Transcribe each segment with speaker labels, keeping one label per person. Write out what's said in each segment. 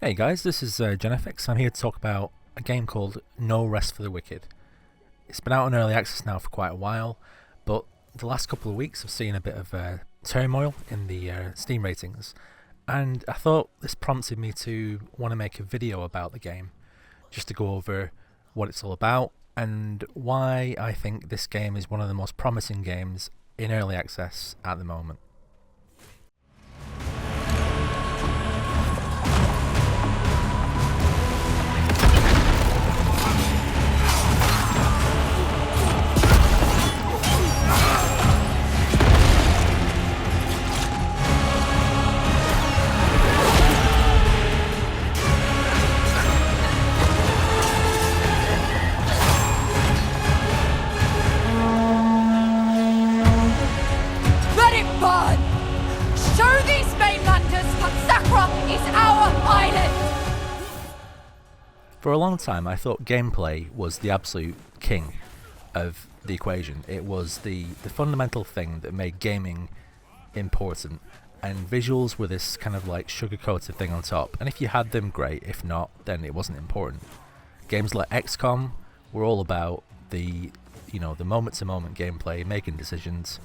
Speaker 1: Hey guys, this is Genefix. I'm here to talk about a game called No Rest for the Wicked. It's been out in early access now for quite a while, but the last couple of weeks I've seen a bit of turmoil in the Steam ratings, and I thought this prompted me to want to make a video about the game, just to go over what it's all about and why I think this game is one of the most promising games in early access at the moment. For a long time I thought gameplay was the absolute king of the equation. It was the fundamental thing that made gaming important, and visuals were this kind of like sugar-coated thing on top, and if you had them, great. If not, then it wasn't important. Games like XCOM were all about the moment-to-moment gameplay, making decisions,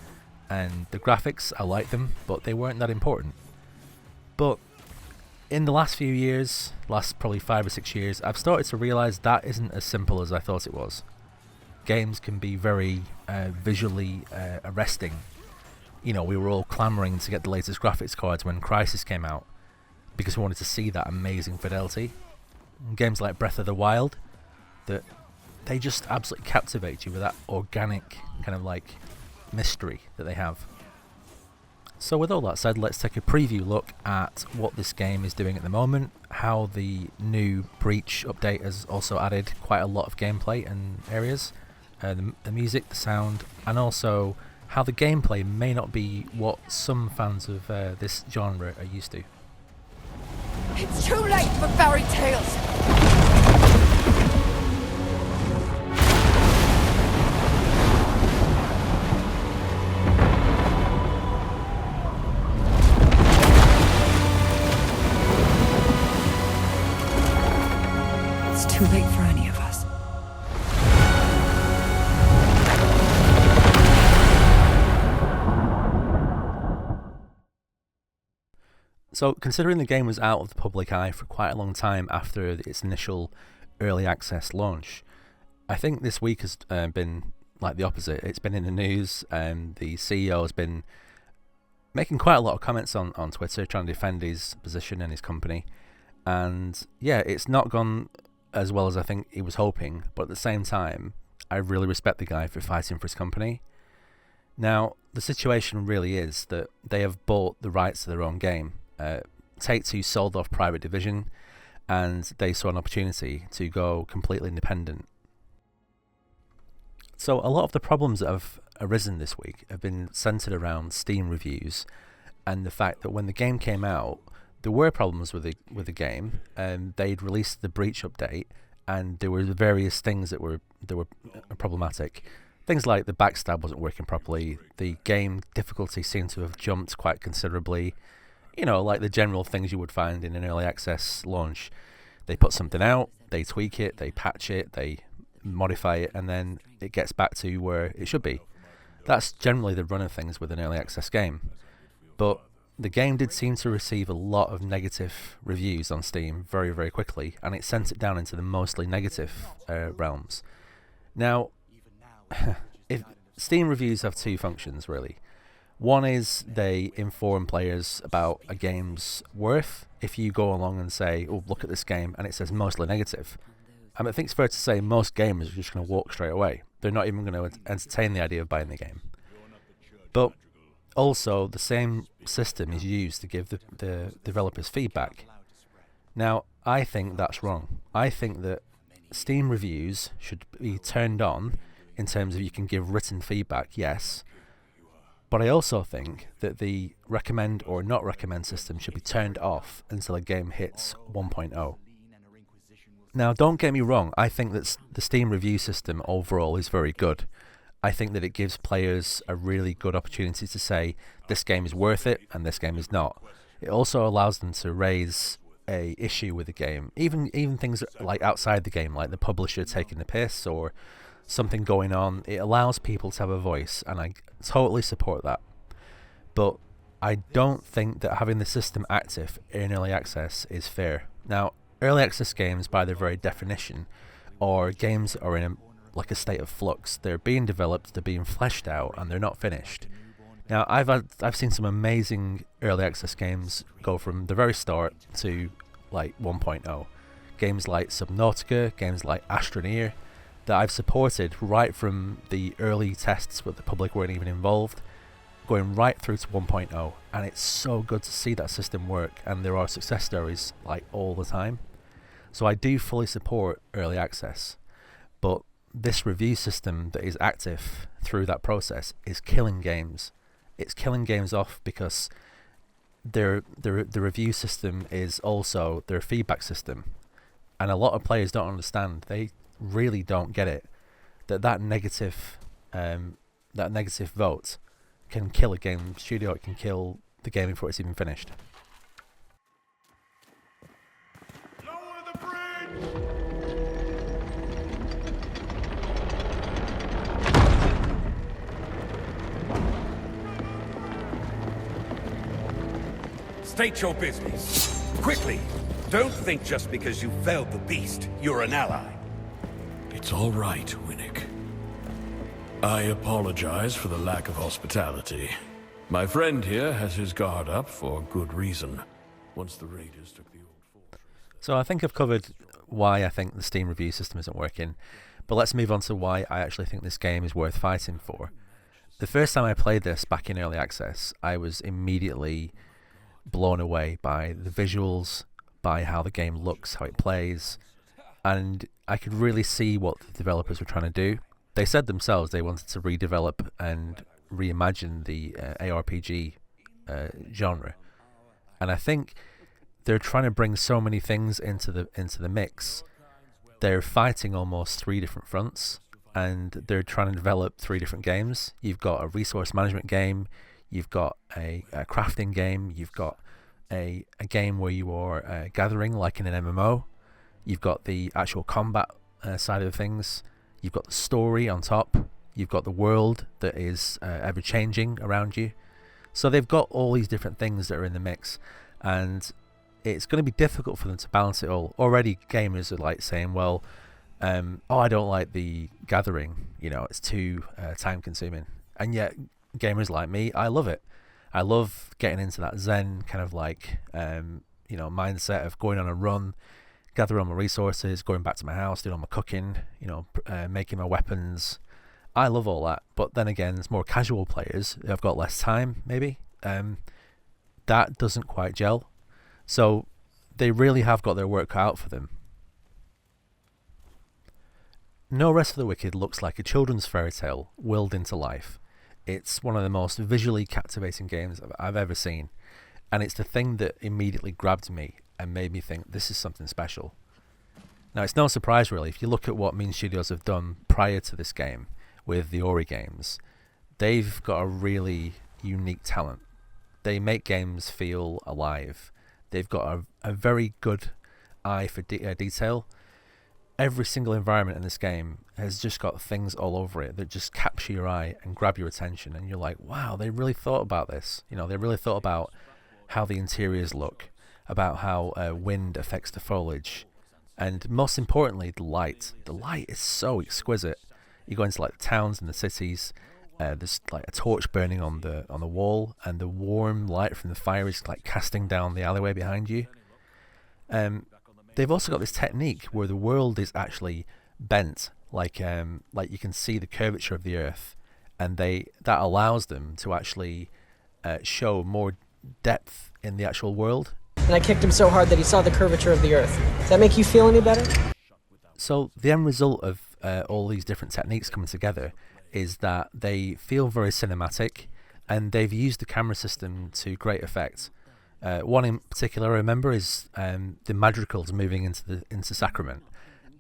Speaker 1: and the graphics, I liked them, but they weren't that important. But in the last few years, last probably 5 or 6 years, I've started to realise that isn't as simple as I thought it was. Games can be very visually arresting. You know, we were all clamouring to get the latest graphics cards when Crysis came out because we wanted to see that amazing fidelity. Games like Breath of the Wild, that they just absolutely captivate you with that organic kind of like mystery that they have. So with all that said, let's take a preview look at what this game is doing at the moment, how the new Breach update has also added quite a lot of gameplay and areas, the music, the sound, and also how the gameplay may not be what some fans of this genre are used to.
Speaker 2: It's too late for fairy tales! Too late for any of us.
Speaker 1: So, considering the game was out of the public eye for quite a long time after its initial early access launch, I think this week has been like the opposite. It's been in the news, and the CEO has been making quite a lot of comments on Twitter, trying to defend his position and his company. And yeah, it's not gone as well as I think he was hoping, but at the same time, I really respect the guy for fighting for his company. Now, the situation really is that they have bought the rights to their own game. Take-Two sold off Private Division, and they saw an opportunity to go completely independent. So a lot of the problems that have arisen this week have been centered around Steam reviews, and the fact that when the game came out, there were problems with the game, and they'd released the Breach update, and there were various things that were problematic. Things like the backstab wasn't working properly, the game difficulty seemed to have jumped quite considerably. You know, like the general things you would find in an early access launch. They put something out, they tweak it, they patch it, they modify it, and then it gets back to where it should be. That's generally the run of things with an early access game. But the game did seem to receive a lot of negative reviews on Steam very, very quickly, and it sent it down into the mostly negative realms. Now, if Steam reviews have two functions, really. One is they inform players about a game's worth. If you go along and say, oh, look at this game, and it says mostly negative, I think it's fair to say most gamers are just going to walk straight away. They're not even going to entertain the idea of buying the game. But also, the same system is used to give the developers feedback. Now, I think that's wrong. I think that Steam reviews should be turned on in terms of you can give written feedback, yes. But I also think that the recommend or not recommend system should be turned off until a game hits 1.0. Now, don't get me wrong, I think that the Steam review system overall is very good. I think that it gives players a really good opportunity to say this game is worth it and this game is not. It also allows them to raise a issue with the game, even things like outside the game, like the publisher taking the piss or something going on, it allows people to have a voice, and I totally support that. But I don't think that having the system active in early access is fair. Now, early access games, by their very definition, are games that are in a state of flux. They're being developed, they're being fleshed out, and they're not finished. Now, I've seen some amazing early access games go from the very start to like 1.0. Games like Subnautica, games like Astroneer, that I've supported right from the early tests where the public weren't even involved, going right through to 1.0, and it's so good to see that system work, and there are success stories like all the time. So I do fully support early access, but this review system that is active through that process is killing games. It's killing games off because the review system is also their feedback system, and a lot of players don't understand. They really don't get it, that negative vote can kill a game studio. It can kill the game before it's even finished.
Speaker 3: Lower the bridge!
Speaker 4: State your business. Quickly. Don't think just because you felled the beast, you're an ally.
Speaker 3: It's all right, Winnick. I apologize for the lack of hospitality. My friend here has his guard up for good reason. Once the raiders took the old fortress...
Speaker 1: So I think I've covered why I think the Steam review system isn't working, but let's move on to why I actually think this game is worth fighting for. The first time I played this back in early access, I was immediately blown away by the visuals, by how the game looks, how it plays, and I could really see what the developers were trying to do. They said themselves they wanted to redevelop and reimagine the ARPG genre, and I think they're trying to bring so many things into the mix. They're fighting almost 3 different fronts, and they're trying to develop 3 different games. You've got a resource management game, you've got a crafting game, you've got a game where you are gathering like in an MMO, you've got the actual combat side of things, you've got the story on top, you've got the world that is ever changing around you. So they've got all these different things that are in the mix, and it's going to be difficult for them to balance it all. Already gamers are like saying, well, I don't like the gathering, it's too time consuming. And yet gamers like me, I love it. I love getting into that zen kind of like mindset of going on a run, gather all my resources, going back to my house, doing all my cooking, making my weapons. I love all that. But then again, there's more casual players who have got less time, maybe. That doesn't quite gel. So they really have got their work cut out for them. No Rest for the Wicked looks like a children's fairy tale willed into life. It's one of the most visually captivating games I've ever seen, and it's the thing that immediately grabbed me and made me think this is something special. Now, it's no surprise really, if you look at what Mean Studios have done prior to this game with the Ori games, they've got a really unique talent. They make games feel alive. They've got a very good eye for detail. Every single environment in this game has just got things all over it that just capture your eye and grab your attention, and you're like, wow, they really thought about this. They really thought about how the interiors look, about how wind affects the foliage, and most importantly, the light. The light is so exquisite. You go into like the towns and the cities, there's like a torch burning on the wall, and the warm light from the fire is like casting down the alleyway behind you. They've also got this technique where the world is actually bent, like you can see the curvature of the earth, and that allows them to actually show more depth in the actual world.
Speaker 5: And I kicked him so hard that he saw the curvature of the earth. Does that make you feel any better?
Speaker 1: So the end result of all these different techniques coming together is that they feel very cinematic, and they've used the camera system to great effect. One in particular I remember is the madrigals moving into Sacrament,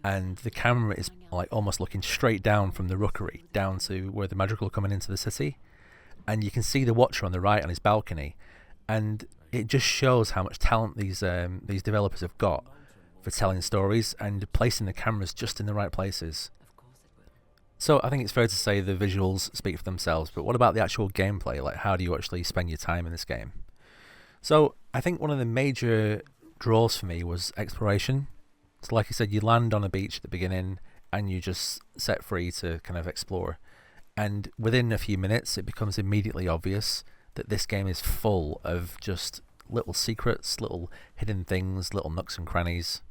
Speaker 1: and the camera is like almost looking straight down from the rookery down to where the madrigal are coming into the city, and you can see the Watcher on the right on his balcony, and it just shows how much talent these developers have got for telling stories and placing the cameras just in the right places. So I think it's fair to say the visuals speak for themselves, but what about the actual gameplay? Like, how do you actually spend your time in this game? So I think one of the major draws for me was exploration. So like I said, you land on a beach at the beginning and you just set free to kind of explore. And within a few minutes, it becomes immediately obvious that this game is full of just little secrets, little hidden things, little nooks and crannies.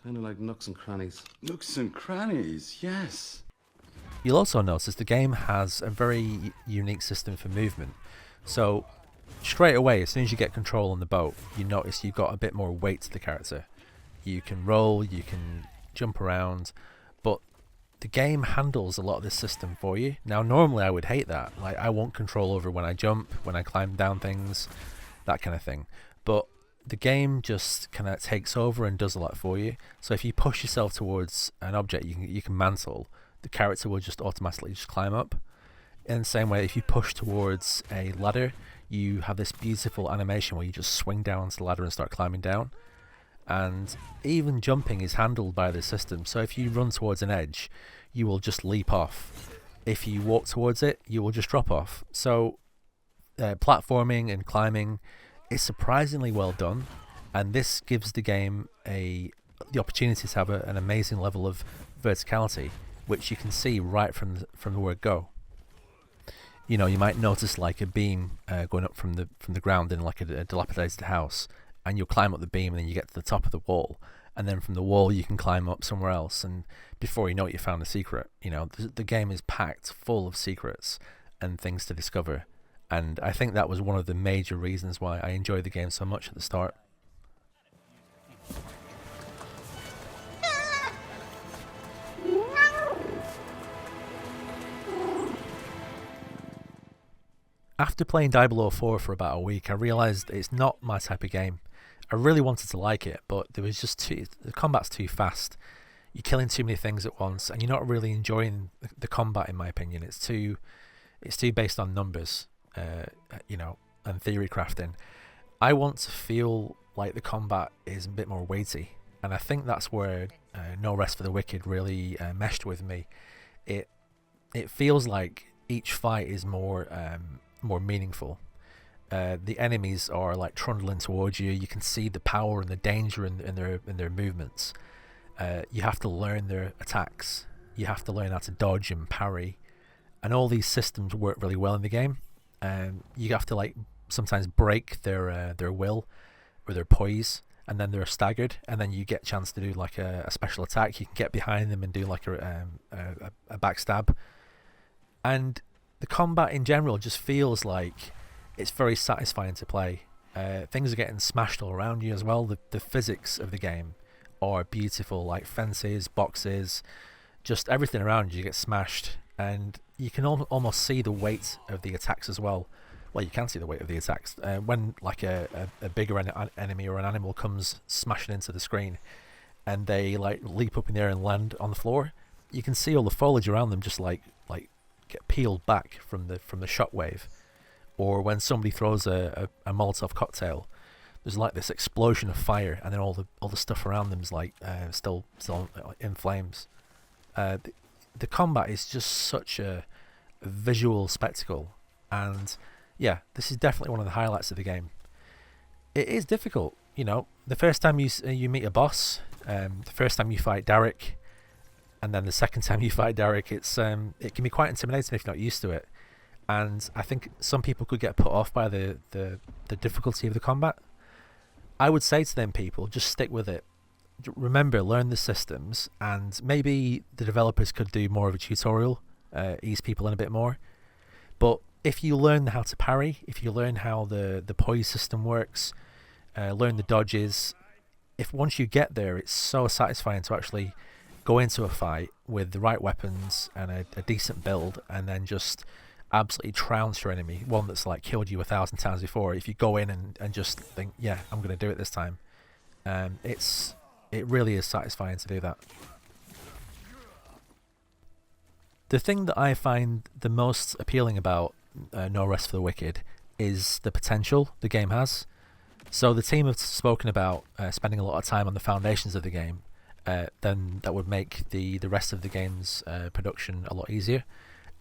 Speaker 6: Kind of like nooks and crannies.
Speaker 7: Nooks and crannies, yes.
Speaker 1: You'll also notice the game has a very unique system for movement. So straight away, as soon as you get control on the boat, you notice you've got a bit more weight to the character. You can roll, you can jump around, but the game handles a lot of this system for you. Now normally I would hate that. Like, I want control over when I jump, when I climb down things, that kind of thing. But the game just kind of takes over and does a lot for you. So if you push yourself towards an object you can mantle, the character will just automatically just climb up. In the same way, if you push towards a ladder, you have this beautiful animation where you just swing down onto the ladder and start climbing down. And even jumping is handled by the system. So if you run towards an edge, you will just leap off. If you walk towards it, you will just drop off. So platforming and climbing is surprisingly well done, and this gives the game the opportunity to have an amazing level of verticality, which you can see right from the word go. You know, you might notice like a beam going up from the ground in like a dilapidated house, and you'll climb up the beam and then you get to the top of the wall, and then from the wall you can climb up somewhere else, and before you know it, you found a secret. You know, the game is packed full of secrets and things to discover, and I think that was one of the major reasons why I enjoyed the game so much at the start. After playing Diablo 4 for about a week, I realised it's not my type of game. I really wanted to like it, but there was just the combat's too fast. You're killing too many things at once, and you're not really enjoying the combat, in my opinion. It's too based on numbers, you know, and theory crafting. I want to feel like the combat is a bit more weighty, and I think that's where No Rest for the Wicked really meshed with me. It feels like each fight is more meaningful. The enemies are like trundling towards you. You can see the power and the danger in their movements. You have to learn their attacks. You have to learn how to dodge and parry, and all these systems work really well in the game. You have to like sometimes break their will or their poise, and then they're staggered, and then you get a chance to do like a special attack. You can get behind them and do like a backstab, and the combat in general just feels like it's very satisfying to play. Things are getting smashed all around you as well. The physics of the game are beautiful, like fences, boxes, just everything around you gets smashed, and you can almost see the weight of the attacks as well. Well, you can see the weight of the attacks. When like a bigger enemy or an animal comes smashing into the screen and they like leap up in the air and land on the floor, you can see all the foliage around them just like get peeled back from the shockwave. Or when somebody throws a Molotov cocktail, there's like this explosion of fire, and then all the stuff around them is like still in flames. The combat is just such a visual spectacle, and yeah, this is definitely one of the highlights of the game. It is difficult, you know. The first time you meet a boss, the first time you fight Derek, and then the second time you fight Derek, it can be quite intimidating if you're not used to it. And I think some people could get put off by the difficulty of the combat. I would say to them people, just stick with it. Remember, learn the systems, and maybe the developers could do more of a tutorial, ease people in a bit more. But if you learn how to parry, if you learn how the poise system works, learn the dodges, if once you get there, it's so satisfying to actually go into a fight with the right weapons and a decent build, and then just absolutely trounce your enemy, one that's like killed you 1,000 times before. If you go in and just think, yeah, I'm going to do it this time, it really is satisfying to do that. The thing that I find the most appealing about No Rest for the Wicked is the potential the game has. So the team have spoken about spending a lot of time on the foundations of the game. Then that would make the rest of the game's production a lot easier.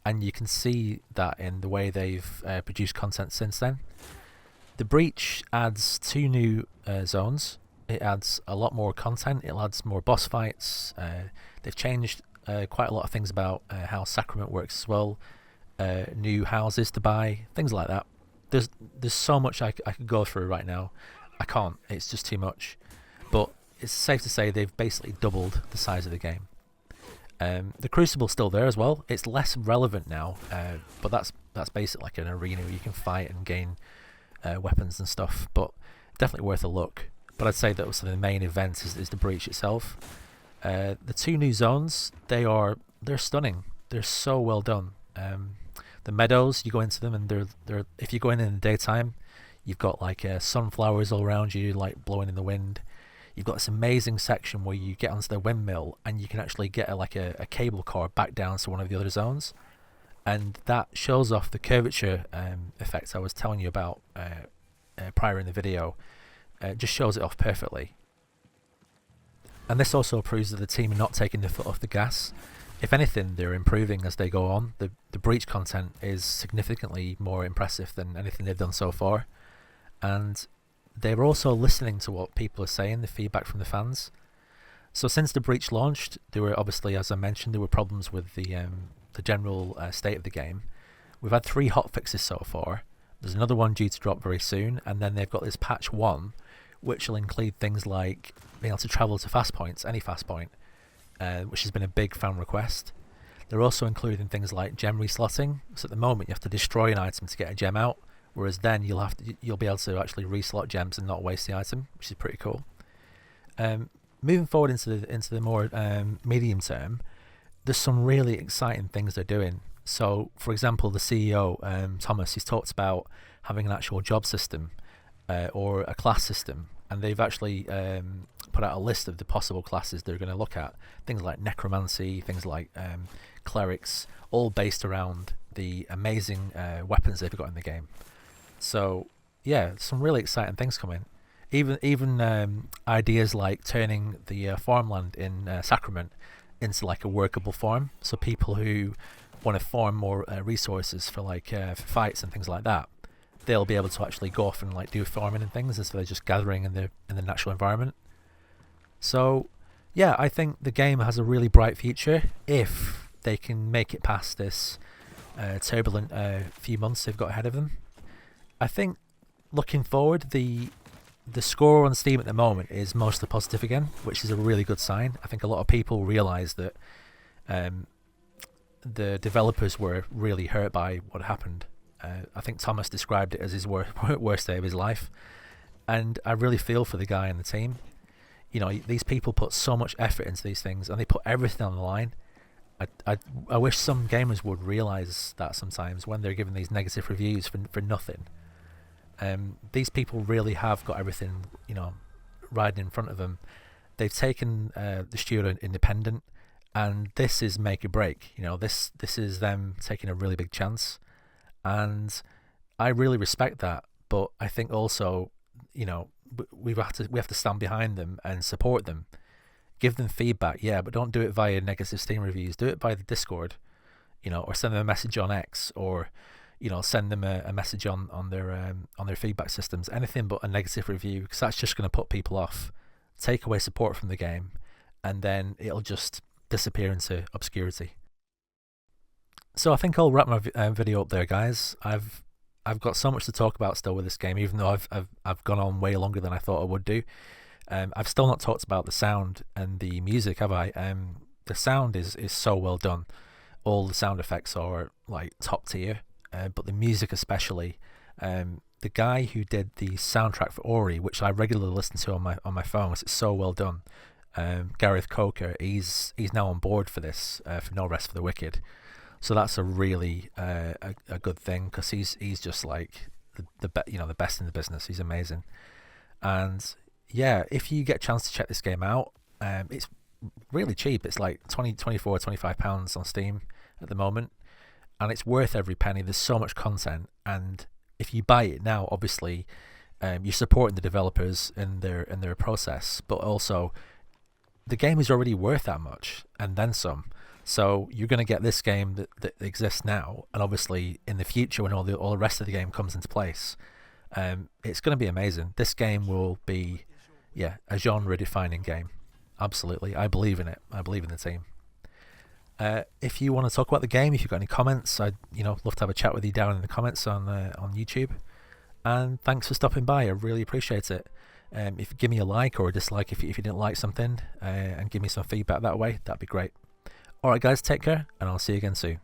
Speaker 1: And you can see that in the way they've produced content since then. The Breach adds 2 new zones. It adds a lot more content. It adds more boss fights. They've changed quite a lot of things about how Sacrament works as well. New houses to buy, things like that. There's so much I could go through right now. I can't. It's just too much. But it's safe to say they've basically doubled the size of the game. The Crucible's still there as well. It's less relevant now, but that's basically like an arena where you can fight and gain weapons and stuff. But definitely worth a look. But I'd say that also the main event is the Breach itself. The 2 new zones, they're stunning. They're so well done. The meadows, you go into them, and they're if you go in the daytime, you've got like sunflowers all around you, like blowing in the wind. You've got this amazing section where you get onto the windmill and you can actually get a cable car back down to one of the other zones, and that shows off the curvature effect I was telling you about prior in the video. Just shows it off perfectly. And this also proves that the team are not taking their foot off the gas. If anything, they're improving as they go on. The Breach content is significantly more impressive than anything they've done so far. And they're also listening to what people are saying, the feedback from the fans. So since the Breach launched, there were obviously, as I mentioned, there were problems with the general state of the game. We've had 3 hotfixes so far. There's another one due to drop very soon, and then they've got this patch 1, which will include things like being able to travel to fast points, any fast point, which has been a big fan request. They're also including things like gem reslotting. So at the moment you have to destroy an item to get a gem out, whereas then you'll be able to actually reslot gems and not waste the item, which is pretty cool. Moving forward into the more medium term, there's some really exciting things they're doing. So, for example, the CEO, Thomas, he's talked about having an actual job system or a class system, and they've actually put out a list of the possible classes they're going to look at. Things like necromancy, things like clerics, all based around the amazing weapons they've got in the game. So, yeah, some really exciting things coming. Even ideas like turning the farmland in Sacrament into like a workable farm, so people who want to farm more resources for like for fights and things like that, they'll be able to actually go off and like do farming and things instead of just gathering in the natural environment. So yeah, I think the game has a really bright future if they can make it past this turbulent few months they've got ahead of them. I think looking forward, the score on Steam at the moment is mostly positive again, which is a really good sign. I think a lot of people realise that the developers were really hurt by what happened. I think Thomas described it as his worst day of his life, and I really feel for the guy and the team. You know, these people put so much effort into these things, and they put everything on the line. I wish some gamers would realise that sometimes when they're given these negative reviews for nothing. These people really have got everything, you know, riding in front of them. They've taken the studio independent, and this is make or break. You know, this is them taking a really big chance, and I really respect that. But I think also, you know, we have to stand behind them and support them, give them feedback, yeah, but don't do it via negative Steam reviews. Do it by the Discord, you know, or send them a message on X, or you know, send them a message on their feedback systems. Anything but a negative review, because that's just going to put people off, take away support from the game, and then it'll just disappear into obscurity. So I think I'll wrap my video up there, guys. I've got so much to talk about still with this game, even though I've gone on way longer than I thought I would do. I've still not talked about the sound and the music, have I? The sound is so well done. All the sound effects are like top tier, but the music especially. The guy who did the soundtrack for Ori, which I regularly listen to on my phone, it's so well done. Gareth Coker, he's now on board for this, for No Rest for the Wicked. So that's a really a good thing, because he's just like the best in the business. He's amazing. And yeah, if you get a chance to check this game out, it's really cheap. It's like £24-25 on Steam at the moment, and it's worth every penny. There's so much content, and if you buy it now, obviously, you're supporting the developers in their process, but also the game is already worth that much and then some. So you're going to get this game that exists now, and obviously in the future when all the rest of the game comes into place, it's going to be amazing. This game will be, a genre-defining game. Absolutely, I believe in it. I believe in the team. If you want to talk about the game, if you've got any comments, I'd love to have a chat with you down in the comments on YouTube. And thanks for stopping by. I really appreciate it. If you give me a like or a dislike if you didn't like something, and give me some feedback that way, that'd be great. Alright guys, take care, and I'll see you again soon.